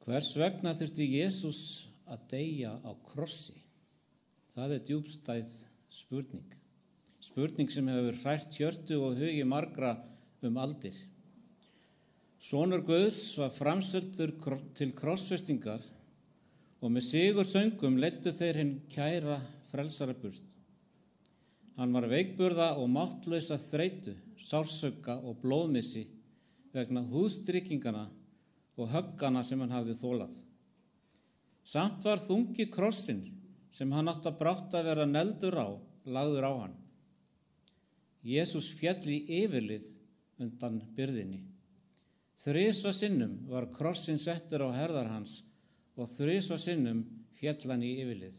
Hvers vegna þurfti Jesús að deyja á krossi? Það djúpstæð spurning. Spurning sem hefur hrært hjörtu og hugi margra aldir. Sonur Guðs var framseldur til krossfestingar og með sigursöngum leiddu þeir hinn kæra frelsara burt. Hann var veikburða og máttlausa þreytu, sársauka og blóðmissi vegna húðstrykingana og höggana sem hann hafði þolað. Samt var þungi krossinn sem hann átti að brátt að vera negldur á, lagður á hann. Jesús féll í yfirlið undan byrðinni. 3 sinnum var krossinn settur á herðar hans og 3 sinnum féll hann í yfirlið.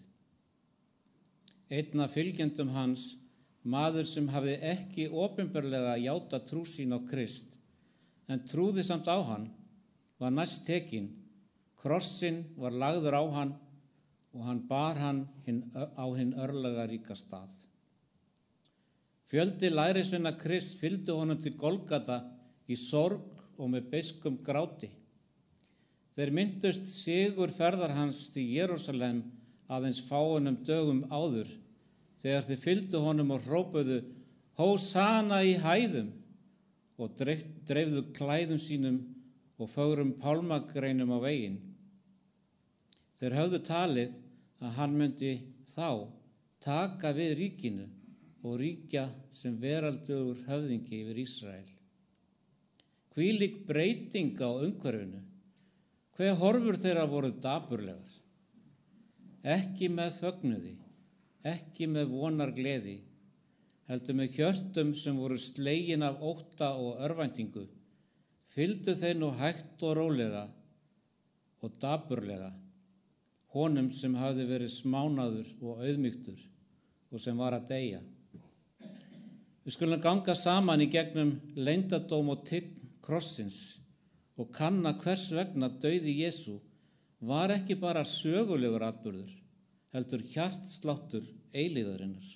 Einn af fylgjendum hans, maður sem hafði ekki opinberlega játað trú sín á Krist, en trúði samt á hann, var næst tekinn. Krossinn var lagður á hann og hann bar hann á hinn örlagaríka stað. Fjöldi lærisveina Krist fylgdi honum til Golgata í sorg og með beiskum gráti. Þeir minntust sigur ferðar hans til Jerúsalem aðeins fáeinum dögum áður, þegar þeir fylgdu honum og hrópuðu Hósana í hæðum og dreifðu klæðum sínum og fögrum pálmagreinum á veginn. Þeir höfðu talið að hann myndi þá taka við ríkinu og ríkja sem veraldlegur höfðingi yfir Ísrael. Hvílík breyting á umhverfinu. Hve horfur þeirra voru dapurlegar. Ekki með fögnuði, ekki með vonargleði, heldur með hjörtum sem voru slegin af ótta og örvæntingu, fylgdu þeir nú hægt og rólega og dapurlega honum sem hafði verið smánaður og auðmýktur og sem var að deyja. Við skulum ganga saman í gegnum leyndardóm og tign krossins og kanna hvers vegna dauði Jesú var ekki bara sögulegur atburður, heldur hjartsláttur eilíðarinnar.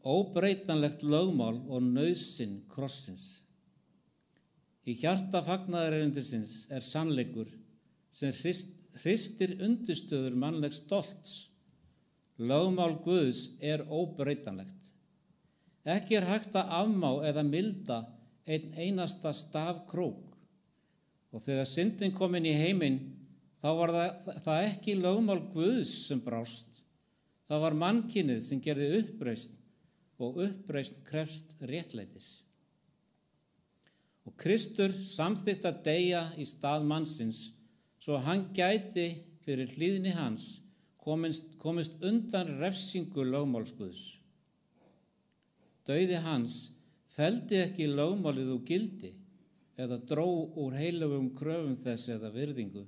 Óbreytanlegt lögmál og nauðsyn krossins. Í hjarta fagnaðarerindisins er sannleikur sem hristir undirstöður mannlegs stolts. Lögmál Guðs er óbreytanlegt. Ekki er hægt að afmá eða milda einn einasta stafkrók. Og þegar syndin kom inn í heiminn, þá var það ekki lögmál Guðs sem brást. Það var mannkynið sem gerði uppreisn og uppreisn krefst réttlætis. Og Kristur samþykkt að deyja í stað mannsins svo að hann gæti fyrir hlýðni hans komist undan refsingu lögmáls Guðs. Dauði hans felldi ekki lögmálið úr gildi eða dró úr heilögum kröfum þess eða virðingu.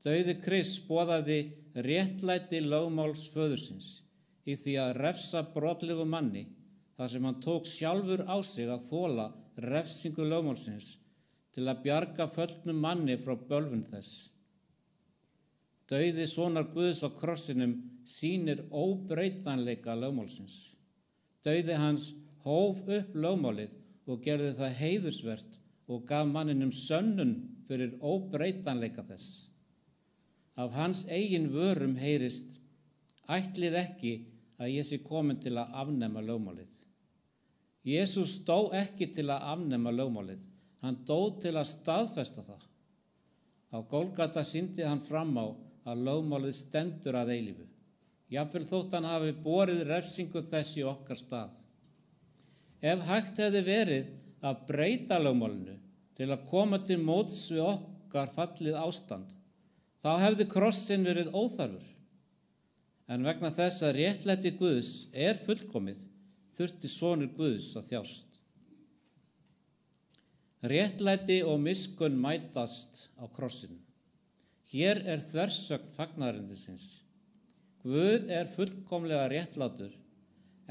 Dauði Krists boðaði réttlæti lögmáls föðursins í því að refsa brotlegu manni þar sem hann tók sjálfur á sig að þola refsingu lögmálsins til að bjarga föllnum manni frá bölvun þess. Dauði sonar Guðs á krossinum sýnir óbreytanleika lögmálsins. Dauði hans hóf upp lögmálið og gerði það heiðursvert og gaf manninum sönnun fyrir óbreytanleika þess. Af hans eigin vörum heyrist, ætlið ekki að ég sé komin til að afnema lögmálið. Jesús dó ekki til að afnema lögmálið, hann dó til að staðfesta það. Á Golgata sýndi hann fram á að lögmálið stendur að eilífu. Jafnvel þótt hann hafi borið refsingu þess í okkar stað. Ef hægt hefði verið að breyta lögmálinu til að koma til móts við okkar fallið ástand, þá hefði krossinn verið óþarfur. En vegna þess að réttlæti Guðs er fullkomið, þurfti sonur Guðs að þjást. Réttlæti og miskunn mætast á krossinu. Hér er þversögn fagnaðarerindisins. Guð er fullkomlega réttlátur,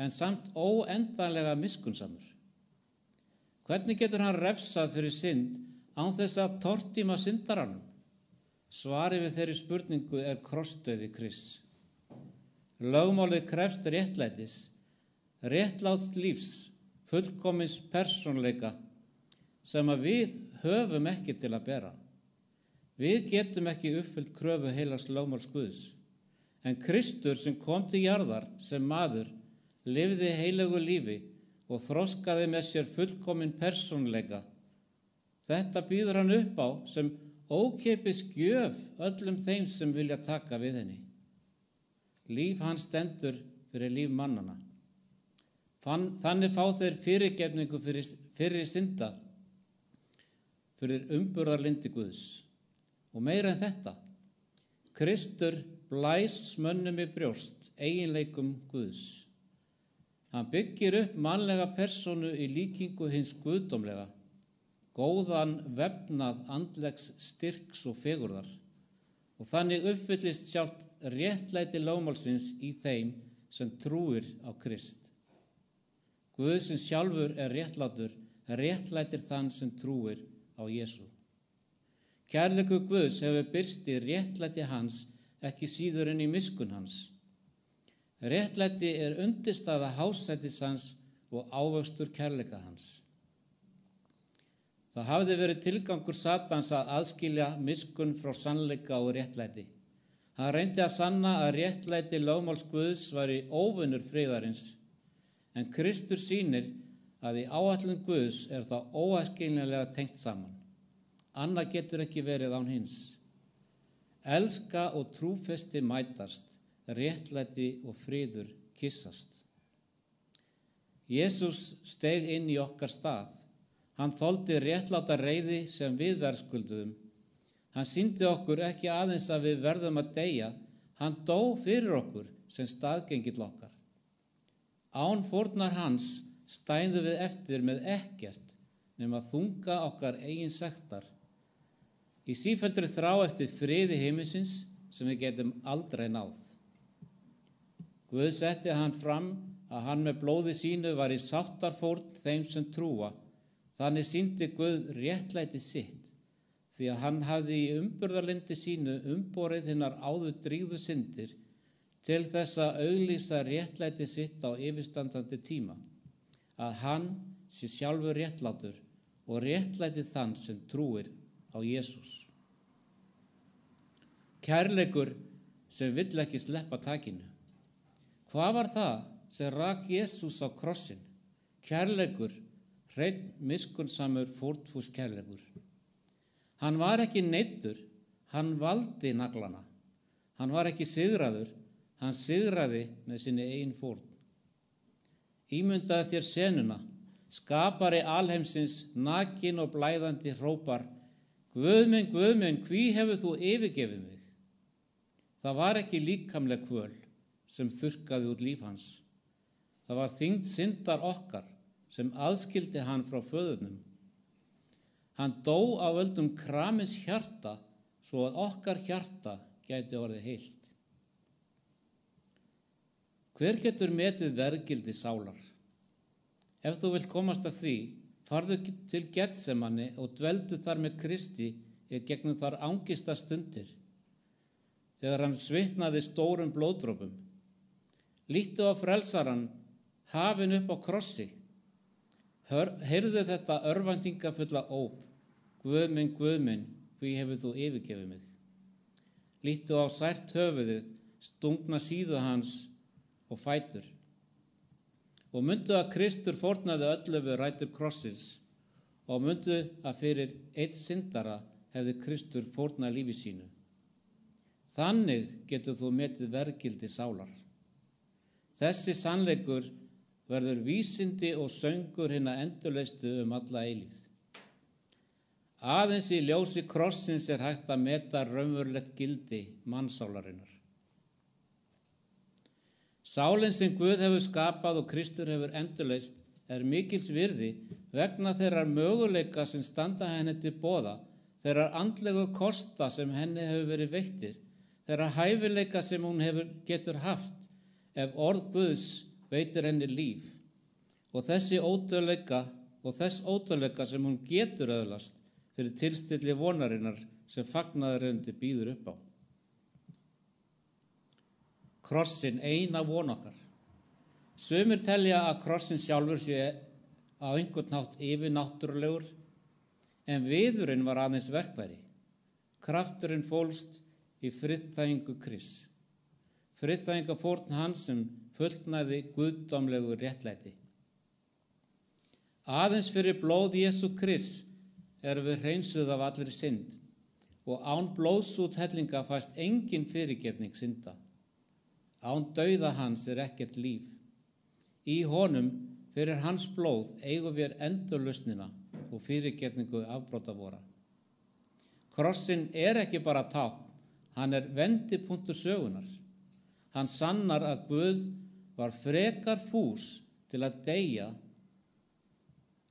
en samt óendanlega miskunnsamur. Hvernig getur hann refsað fyrir synd án þess að tortíma syndaranum? Svarið við þeirri spurningu er krossdauði Krists. Lögmálið krefst réttlætis, réttláts lífs, fullkomins persónleika, sem að við höfum ekki til að bera. Við getum ekki uppfyllt kröfu heilags lögmáls Guðs, en Kristur sem kom til jarðar sem maður, lifði heilögu lífi og þroskaði með sér fullkominn persónuleika. Þetta býður hann upp á sem ókeypis gjöf öllum þeim sem vilja taka við henni. Líf hans stendur fyrir líf mannana. Þannig fá þeir fyrirgefningu fyrir synda, fyrir umburðarlyndi Guðs. Og meira en þetta, Kristur blæs mönnum í brjóst eiginleikum Guðs. Hann byggir upp mannlega persónu í líkingu hins guðdómlega, góðan vefnað andlegs styrks og fegurðar, og þannig uppfyllist sjálft réttlæti lögmálsins í þeim sem trúir á Krist. Guð sem sjálfur er réttlátur, réttlætir þann sem trúir á Jesú. Kærleikur Guðs hefur birst í réttlæti hans, ekki síður en í miskunn hans. Réttlæti er undirstaða hásætis hans og ávöxtur kærleika hans. Það hafði verið tilgangur Satans að aðskilja miskunn frá sannleika og réttlæti. Hann reyndi að sanna að réttlæti lögmáls Guðs væri óvinur friðarins, en Kristur sýnir að í áætlun Guðs er það óaðskiljanlega tengt saman. Annað getur ekki verið án hins. Elska og trúfesti mætast, réttlæti og friður kyssast. Jesús steig inn í okkar stað. Hann þoldi réttláta reiði sem við verðskulduðum. Hann sýndi okkur ekki aðeins að við verðum að deyja, hann dó fyrir okkur sem staðgengill okkar. Án fórnar hans stæðum við eftir með ekkert nema þunga okkar eigin sektar. Í sífelldri þrá eftir friði himinsins sem við getum aldrei náð. Guð setti hann fram að hann með blóði sínu var í sáttarfórn þeim sem trúa. Þannig sýndi Guð réttlæti sitt, því að hann hafði í umburðarlyndi sínu umborið hinnar áður drýgðu syndir til þess að auglýsa réttlæti sitt á yfirstandandi tíma, að hann sé sjálfur réttlátur og réttlæti þann sem trúir á Jesús. Kærleikur sem vill ekki sleppa takinu. Hvað var það sem rak Jesús á krossin? Kærleikur, hreinn miskunnsamur fórnfús kærleikur. Hann var ekki neyddur, hann valdi naglana. Hann var ekki sigraður, hann sigraði með sinni eigin fórn. Ímyndaðu þér senuna, skapari alheimsins, nakin og blæðandi hrópar: Guð minn, hví hefur þú yfirgefið mig? Það var ekki líkamleg kvöl sem þurrkaði út líf hans. Það var þyngd syndar okkar sem aðskildi hann frá föðurnum. Hann dó á völdum kramins hjarta svo að okkar hjarta gæti orðið heilt. Hver getur metið verðgildi sálar? Ef þú vilt komast að því, farðu til Getsemani og dveldu þar með Kristi í gegnum þar angista stundir, þegar hann svitnaði stórum blóðdropum. Líttu á frelsaran, hafinn upp á krossi. Heyrðu þetta örvæntingafulla óp: Guð minn, hví hefur þú yfirgefið mig? Líttu á sært höfuðið, stungna síðu hans og fætur. Og mundu að Kristur fórnaði öllu við rætur krossins, og mundu að fyrir einn syndara hefði Kristur fórnað lífi sínu. Þannig getur þú metið verðgildi sálar. Þessi sannleikur verður vísindi og söngur hinna endurleistu alla eilífð. Aðeins í ljósi krossins er hægt að meta raunverulegt gildi mannsálarinnar. Sálin sem Guð hefur skapað og Kristur hefur endurleist er mikils virði vegna þeirrar möguleika sem standa henni til boða, þeirrar andlegu kosta sem henni hefur verið veittir, þeirrar hæfileika sem hún getur haft ef orð Guðs veitir henni líf, og þess ótrúleika sem hún getur öðlast fyrir tilstilli vonarinnar sem fagnaðarendi býður upp á. Krossin eina von okkar. Sumir telja að krossin sjálfur sé á einhvern hátt yfirnáttúrulegur, en viðurinn var aðeins verkfæri. Krafturinn fólst í friðþægingu Krists. Friðþægingafórn hans sem fullnægði guðdómlegu réttlæti. Aðeins fyrir blóð Jesú Krists erum við hreinsuð af allri synd og án blóðsúthellinga fæst engin fyrirgefning synda. Án dauða hans ekkert líf. Í honum, fyrir hans blóð, eigum við endurlausnina og fyrirgefningu afbrota vora. Krossinn ekki bara tákn, hann vendipunktur sögunar. Hann sannar að Guð var frekar fús til að deyja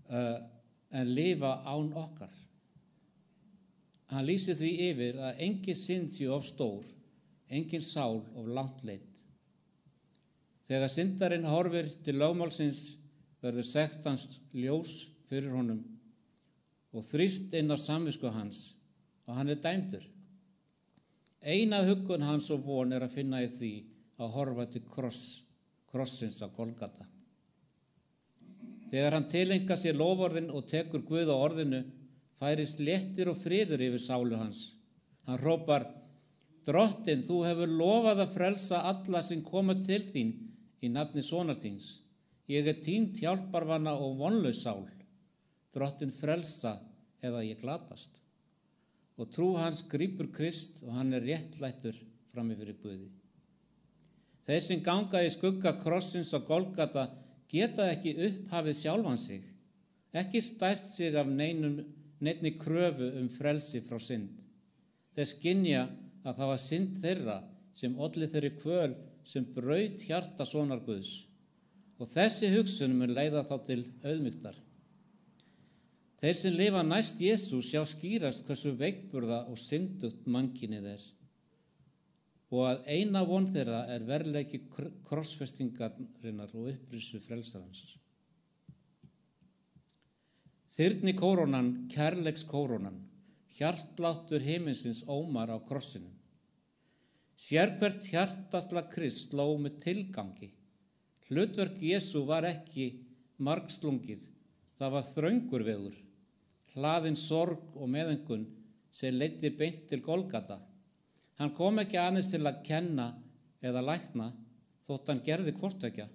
en lifa án okkar. Hann lýsir því yfir að engin synd sé of stór, engin sál of langt leidd. Þegar syndarinn horfir til lögmálsins verður sekt hans ljós fyrir honum og þrýst inn á samvisku hans og hann dæmdur. Eina huggun hans og von að finna í því að horfa til krossins á Golgata. Þegar hann tileinkar sér loforðin og tekur Guð á orðinu, færist léttir og friður yfir sálu hans. Hann hrópar: Drottinn, þú hefur lofað að frelsa alla sem koma til þín í nafni sonar þíns. Ég týnd hjálparvana og vonlaus sál. Drottinn frelsa eða ég glatast. Og trú hans grípur Krist og hann réttlættur frammi fyrir Guði. Þeir sem ganga í skugga krossins á Golgata geta ekki upphafið sjálfan sig, ekki stært sig af neinni kröfu frelsi frá synd. Þeir skynja að það var synd þeirra sem olli þeirri kvöl sem braut hjarta sonar Guðs. Og þessi hugsun mun leiða þá til auðmýktar. Þeir sem lifa næst Jesú sjá skýrast hversu veikburða og syndugt mannkynið og að eina von þeirra verðleiki krossfestingarinnar og upprisu frelsarans. Þyrni kórónan, kærleikskórónan, hjartláttur himinsins ómar á krossinum. Sérhvert hjartaslag Krist sló með tilgangi. Hlutverk Jesú var ekki margslungið, það var þröngur vegur, hlaðin sorg og meðöngun sem leiddi beint til Golgata. Hann kom ekki aðeins til að kenna eða lækna þótt hann gerði hvorttveggja.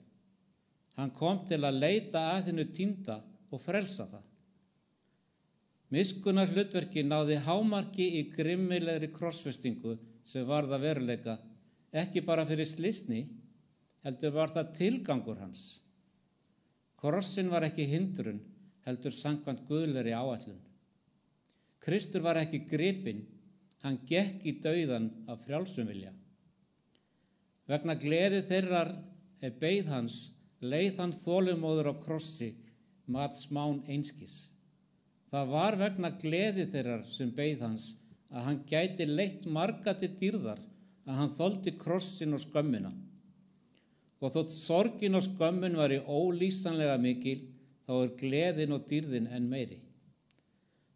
Hann kom til að leita að hinu týnda og frelsa það. Miskunnar hlutverki náði hámarki í grimmilegri krossfestingu sem varð að veruleika, ekki bara fyrir slysni, heldur var það tilgangur hans. Krossin var ekki hindrun, heldur samkvæmt guðlegri áætlun. Kristur var ekki gripinn, hann gekk í dauðan af frjálsum vilja. Vegna gleði þeirrar beið hans, leið hann þolinmóður á krossi, mat smán einskis. Það var vegna gleði þeirrar sem beið hans að hann gæti leitt marga til dýrðar, að hann þoldi krossin og skömmina. Og þótt sorgin og skömmin var ólýsanlega mikil, þá gleðin og dýrðin enn meiri.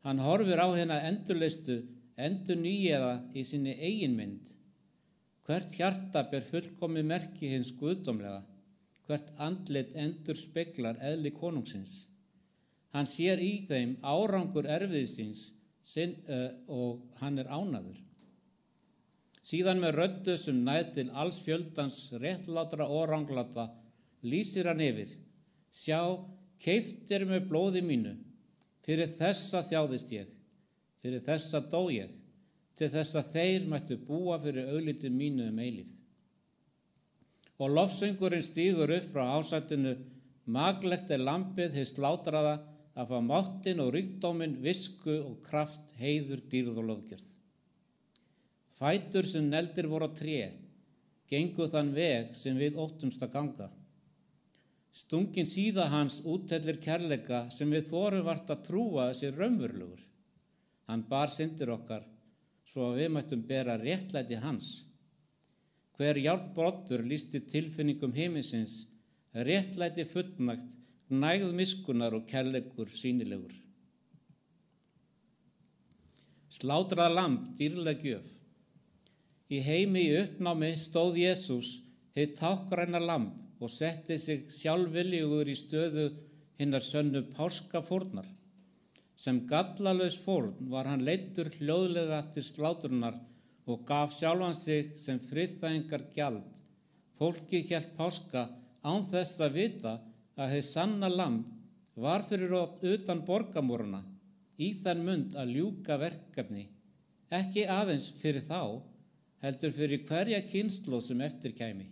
Hann horfir á hina endurleistu, endurnýjaða í sinni eigin mynd. Hvert hjarta ber fullkomið merki hins guðdómlega, hvert andlit endurspeglar eðli konungsins. Hann sér í þeim árangur erfiðisins og hann ánægður. Síðan með röddu sem nær til alls fjöldans réttlátra og ranglata lýsir hann yfir: Sjá, keypt með blóði mínu, fyrir þessa þjáðist ég, fyrir þessa dó ég, til þess að þeir mættu búa fyrir augliti mínu eilífð. Og lofsöngurinn stígur upp frá ásættinu: Maglegt lambið hið slátraða, að fá máttinn og ríkdóminn, visku og kraft, heiður, dýrð og löfgjörð. Fætur sem negldir voru á tré, gengu þann veg sem við óttumst að ganga. Stungin síða hans úthellir kærleika sem við þorum vart að trúa að sé raunverulegur. Hann bar syndir okkar, svo að við mættum bera réttlæti hans. Hver járnbrottur lýsti tilfinningum himinsins, réttlæti fullnægt, gnægð miskunnar og kærleikur sýnilegur. Slátrað lamb, dýrleg gjöf. Í heimi í uppnámi stóð Jesús, hið tákgræna lamb, og setti sig sjálfviljugur í stöðu hinnar sönnu páskafórnar. Sem gallalaus fórn var hann leiddur hljóðlega til slátrunar og gaf sjálfan sig sem friðþægingar gjald. Fólkið hélt páska án þess að vita að hið sanna lamb var fyrir utan borgamúrana í þann mund að ljúka verkefni, ekki aðeins fyrir þá, heldur fyrir hverja kynslóð sem eftir kæmi.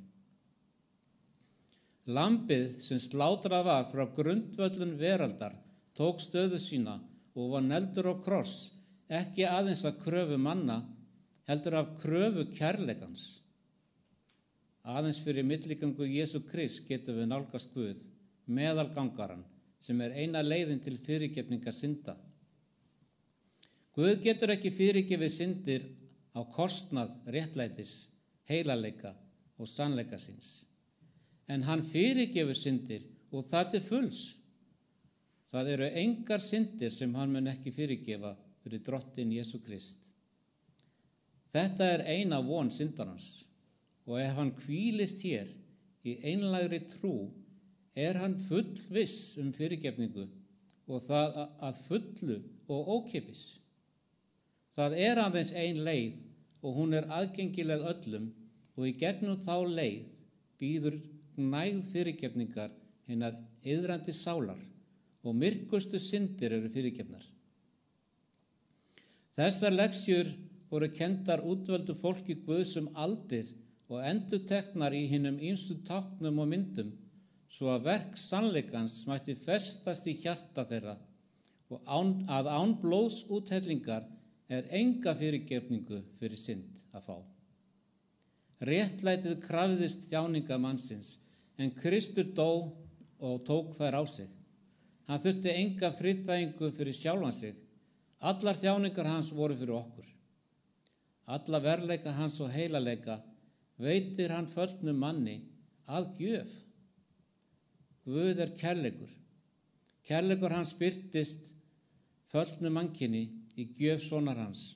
Lambið sem slátrað var frá grundvöllun veraldar tók stöðu sína og var negldur á kross, ekki aðeins að kröfu manna, heldur af kröfu kærleikans. Aðeins fyrir milligöngu Jesú Krist getum við nálgast Guð, meðalgangaran, sem eina leiðin til fyrirgefningar synda. Guð getur ekki fyrirgefið syndir á kostnað réttlætis, heilaleika og sannleika síns. En hann fyrirgefur syndir og það til fulls. Það eru engar syndir sem hann mun ekki fyrirgefa fyrir drottinn Jesú Krist. Þetta eina von syndarans og ef hann hvílist hér í einlægri trú hann fullviss fyrirgefningu og það að fullu og ókeypis. Það aðeins ein leið og hún aðgengileg öllum og í gegnum þá leið býður gnægð fyrirgefningar hinnar iðrandi sálar og myrkustu syndir eru fyrirgefnar. Þessar leksjur voru kenndar útvöldu fólki Guðs aldir og endurteknar í hinum ýmsu táknum og myndum, svo að verk sannleikans mætti festast í hjarta þeirra og án blóðs úthellingar enga fyrirgefningu fyrir synd að fá. Réttlætið krafðist þjáninga mannsins, en Kristur dó og tók þær á sig. Hann þurfti enga friðþægingu fyrir sjálfan sig. Allar þjáningar hans voru fyrir okkur. Alla verleika hans og heilaleika veitir hann föllnum manni að gjöf. Guð kærleikur. Kærleikur hans birtist föllnum mannkyni í gjöf sonar hans.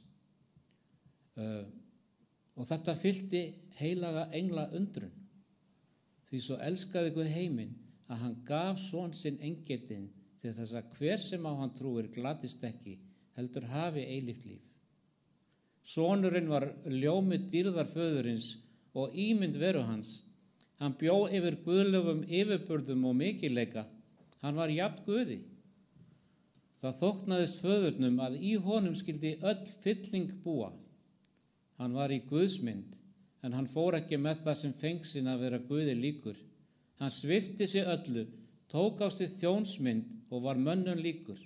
Og þetta fyllti heilaga engla undrun. Því svo elskaði Guð heiminn að hann gaf son sinn eingetinn til þess að hver sem á hann trúir glatist ekki, heldur hafi eilíft líf. Sonurinn var ljómi dýrðar föðurins og ímynd veru hans. Hann bjó yfir guðlegum yfirburðum og mikilleika. Hann var jafn Guði. Það þóknaðist föðurnum að í honum skyldi öll fylling búa. Hann var í Guðsmynd, en hann fór ekki með það sem fengsinn að vera Guði líkur. Hann svipti sig öllu, tók á sig þjónsmynd og var mönnum líkur.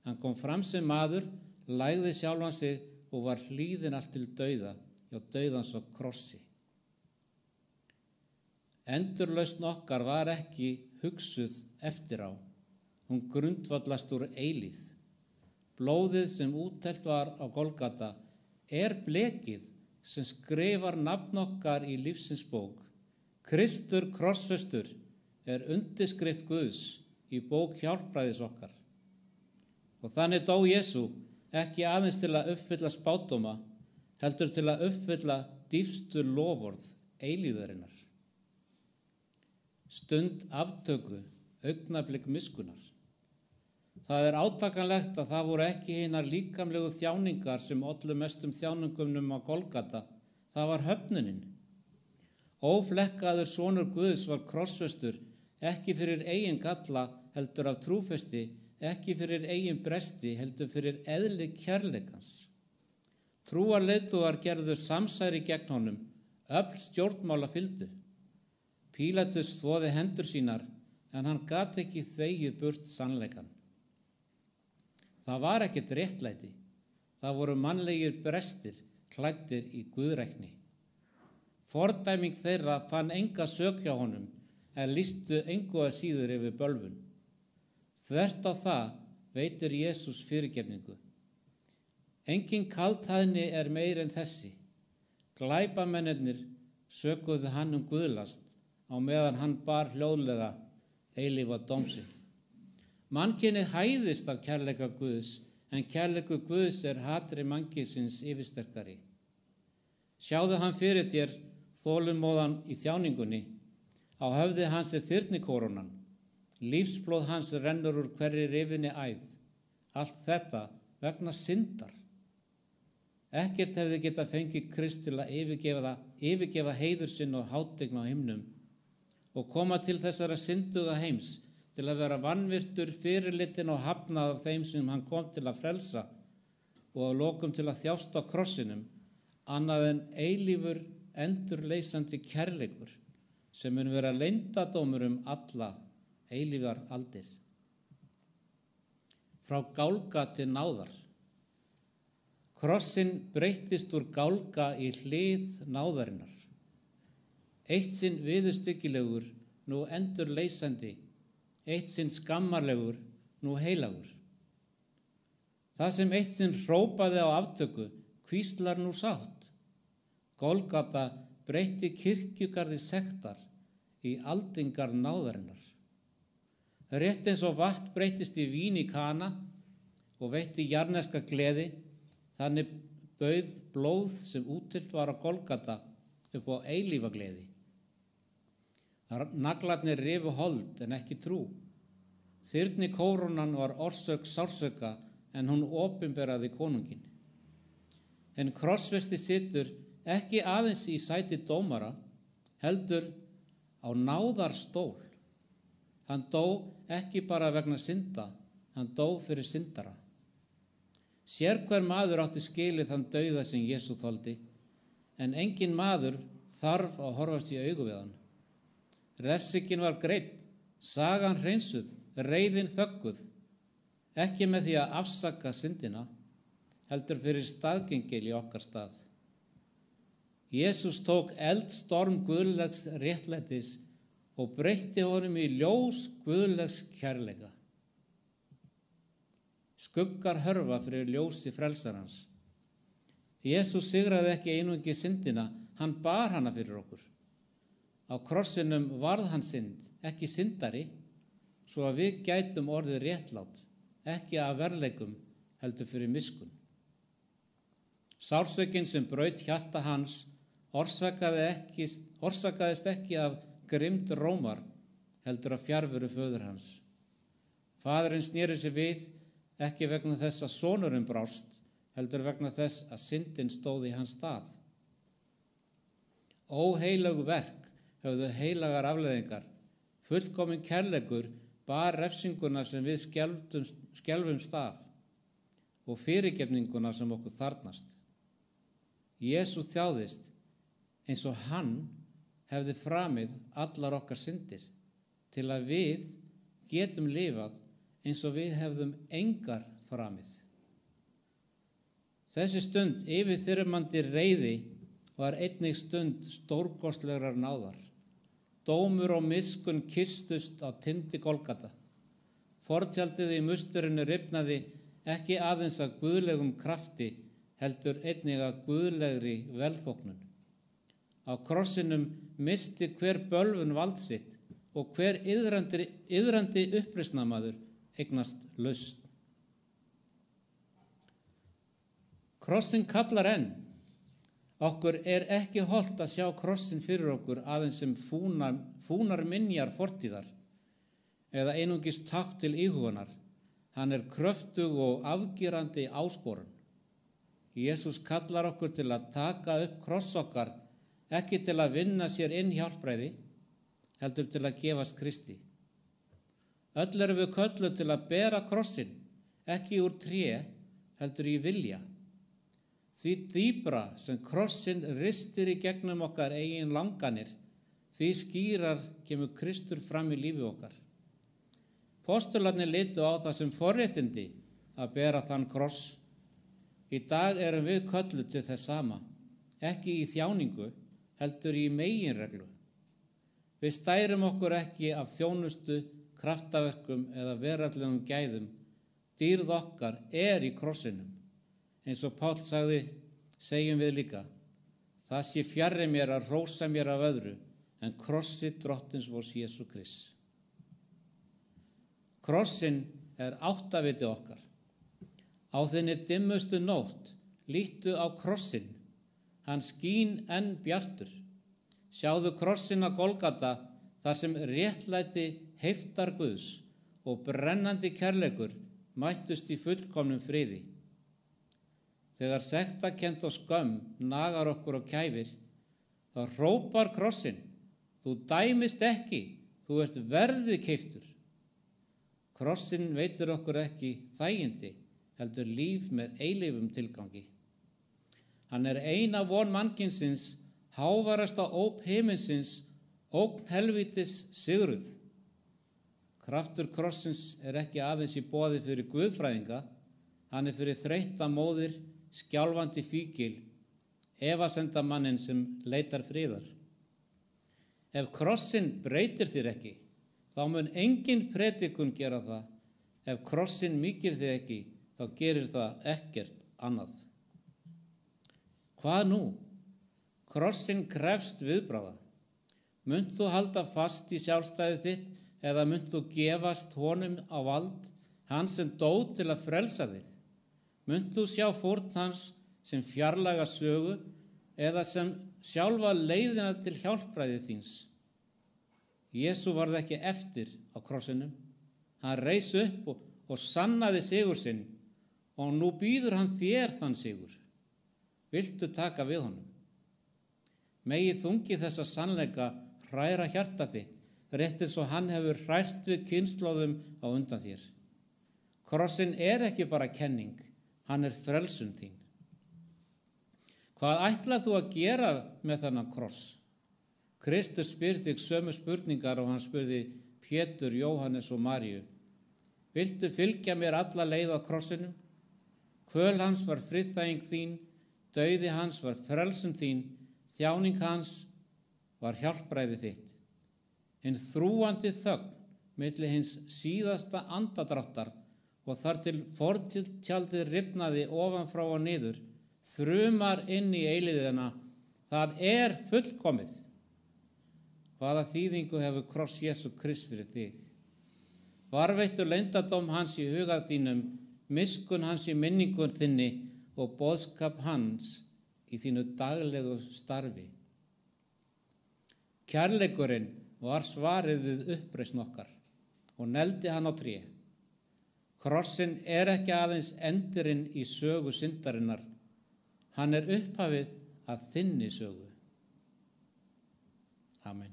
Hann kom fram sem maður, lægði sjálfan sig og var hlýðinn allt til dauða, já dauðans á krossi. Endurlausn okkar var ekki hugsuð eftir á. Hún grundvallast úr eilífð. Blóðið sem úttelt var á Golgata blekið sem skrifar nafn okkar í lífsins bók. Kristur krossfestur undirskrift Guðs í bók hjálpræðis okkar. Og þannig dó Jesú ekki aðeins til að uppfylla spádóma, heldur til að uppfylla dýpstu loforð eilífðarinnar. Stund aftöku, augnablik miskunnar. Það átakanlegt að það voru ekki hinar líkamlegu þjáningar sem ollu mestum þjáningunum á Golgata. Það var höfnunin. Óflekkaður sonur Guðs var krossfestur, ekki fyrir eigin galla, heldur af trúfesti, ekki fyrir eigin bresti, heldur fyrir eðli kærleikans. Trúarleiðtogar gerðu samsæri gegn honum, öfl stjórnmála fylgdu. Pílatus þvoði hendur sínar, en hann gat ekki þegið burt sannleikann. Það var ekkert réttlæti. Það voru mannlegir brestir, klæddir í guðrækni. Fordæming þeirra fann enga sök hjá honum, en lýstu engu að síður yfir bölvun. Þvert á það veitir Jesús fyrirgefningu. Engin kaldhæðni meir en þessi. Glæpamennirnir sökuðu hann guðlast, á meðan hann bar hljóðlega eilífa dómsinn. Mannkynið hæðist af kærleika Guðs, en kærleikur Guðs hatri mannkynsins yfirsterkari. Sjáðu hann fyrir þér þolinmóðan í þjáningunni. Á höfði hans þyrnikórónan. Lífsblóð hans rennur úr hverri rifinni æð. allt þetta vegna syndar. Ekkert hefði getað fengið Krist til að yfirgefa heiður sinn og hátign á himnum og koma til þessara synduga heims til að vera vanvirtur, fyrirlitin og hafnað af þeim sem hann kom til að frelsa og að lokum til að þjást á krossinum, annað en eilífur endurleysandi kærleikur sem mun vera leyndardómur alla eilífar aldir. Frá gálga til náðar. Krossin breyttist úr gálga í hlið náðarinnar. Eitt sinn viðurstyggilegur, nú endurleysandi, eitt sinn skammarlegur, nú heilagur. Það sem eitt sinn hrópaði á aftöku, hvíslar nú sátt. Golgata breytti kirkjugarði sektar í aldingar náðarinnar. Rétt eins og vatn breyttist í vín í Kana og veitti jarðneska gleði, þannig bauð blóð sem úttylt var á Golgata upp á eilífa gleði. Naglarnir rifu hold en ekki trú. Þyrni kórónan var orsök sársauka en hún opinberaði konunginn. En krossfesti situr ekki aðeins í sæti dómara, heldur á náðarstól. Hann dó ekki bara vegna synda, hann dó fyrir syndara. Sérhver maður átti skilið þann dauða sem Jesú þoldi, en engin maður þarf að horfast í augu við hann. Refsingin var greidd, sagan hreinsuð, reiðin þögguð, ekki með því að afsaka syndina, heldur fyrir staðgengil í okkar stað. Jesús tók eldstorm guðlegs réttlætis og breytti honum í ljós guðlegs kærleika. Skuggar hörfa fyrir ljósi frelsarans. Jesús sigraði ekki einungis syndina, hann bar hana fyrir okkur. Á krossinum varð hann synd, ekki syndari, svo að við gætum orðið réttlát, ekki af verðleikum, heldur fyrir miskunn. Sársökin sem braut hjarta hans orsakaðist ekki af grimmd Rómar, heldur af fjarveru föður hans. Faðirinn sneri sig við, ekki vegna þess að sonurinn brást, heldur vegna þess að syndin stóð í hans stað. Óheilög verk höfðu heilagar afleiðingar. Fullkominn kærleikur bar refsinguna sem við skelfumst af og fyrirgefninguna sem okkur þarfnast. Jesús þjáðist eins og hann hefði framið allar okkar syndir til að við getum lifað eins og við hefðum engar framið. Þessi stund yfirþyrmandi reiði var einnig stund stórkostlegrar náðar. Dómur og miskunn kystust á tindi Golgata. Fortjaldið í musturinu rifnaði ekki aðeins af guðlegum krafti, heldur einnig af guðlegri velþóknun. Á krossinum misti hver bölvun vald sitt og hver iðrandi uppreisnarmaður eignast lausn. Krossin kallar enn. Okkur ekki hollt að sjá krossin fyrir okkur aðeins sem fúnar minjar fortíðar eða einungis takk til íhugunar. Hann kröftug og afgerandi áskorun. Jesús kallar okkur til að taka upp kross okkar, ekki til að vinna sér inn hjálpræði, heldur til að gefast Kristi. Öll erum við kölluð til að bera krossin, ekki úr tré, heldur í vilja. Því dýpra sem krossin ristir í gegnum okkar eigin langanir, því skýrar kemur Kristur fram í lífi okkar. Postularnir litu á það sem forréttindi að bera þann kross. Í dag erum við kölluð til þess sama, ekki í þjáningu, heldur í meginreglu. Við stærum okkur ekki af þjónustu, kraftaverkum eða veraldlegum gæðum. Dýrð okkar í krossinum. Eins og Páll sagði, segjum við líka, það sé fjarri mér að hrósa mér af öðru, en krossi drottins vors Jesú Krist. Krossin áttaviti okkar. Á þinni dimmustu nótt, líttu á krossin, hann skín enn bjartur. Sjáðu krossin á Golgata, þar sem réttlæti heiftar Guðs og brennandi kærleikur mættust í fullkomnum friði. Þegar sektarkennd og skömm nagar okkur og kæfir, þá hrópar krossinn: þú dæmist ekki, þú ert verðið keyptur. Krossinn veitir okkur ekki þægindi, heldur líf með eilífum tilgangi. Hann er eina von mannkynsins, hávarasta óp himinsins, ógn helvítis sigruð. Kraftur krossins er ekki aðeins í boði fyrir guðfræðinga, hann er fyrir þreytta móðir, skjálfandi fíkil, efasemdamannin sem leitar friðar. Ef krossinn breytir þér ekki, þá mun engin predikun gera það. Ef krossinn mýkir þig ekki, þá gerir það ekkert annað. Hvað nú? Krossinn krefst viðbragða. Munt þú halda fast í sjálfstæði þitt eða munt þú gefast honum á vald, hann sem dó til að frelsa þig? Munt þú sjá fórn hans sem fjarlæga sögu eða sem sjálfa leiðina til hjálpræði þíns? Jesú varð ekki eftir á krossinum. Hann reis upp og sannaði sigur sinn og nú býður hann þér þann sigur. Viltu taka við honum? Megi þungi þessa sannleika hræra hjarta þitt, rétt eins og hann hefur hrært við kynslóðum á undan þér. Krossinn er ekki bara kenning, hann er frelsun þín. Hvað ætlar þú að gera með þennan kross? Kristus spyr þig sömu spurningar og hann spurði Pétur, Jóhannes og Maríu. Viltu fylgja mér alla leið á krossinum? Kvöl hans var friðþæging þín, dauði hans var frelsun þín, þjáning hans var hjálpræði þitt. Hinn þrúandi þögn milli hins síðasta andadráttar og þar til fortjaldið rifnaði ofan frá og niður, þrumar inn í eilíðina, það er fullkomið. Hvaða þýðingu hefur kross Jesú Krist fyrir þig? Varveittu leyndardóm hans í huga þínum, miskunn hans í minningun þinni og boðskap hans í þínu daglegu starfi. Kærleikurinn var svarið við uppreisn okkar og neldi hann á tré. Krossinn er ekki aðeins endirinn í sögu syndarinnar, hann er upphafið að þinni sögu. Amen.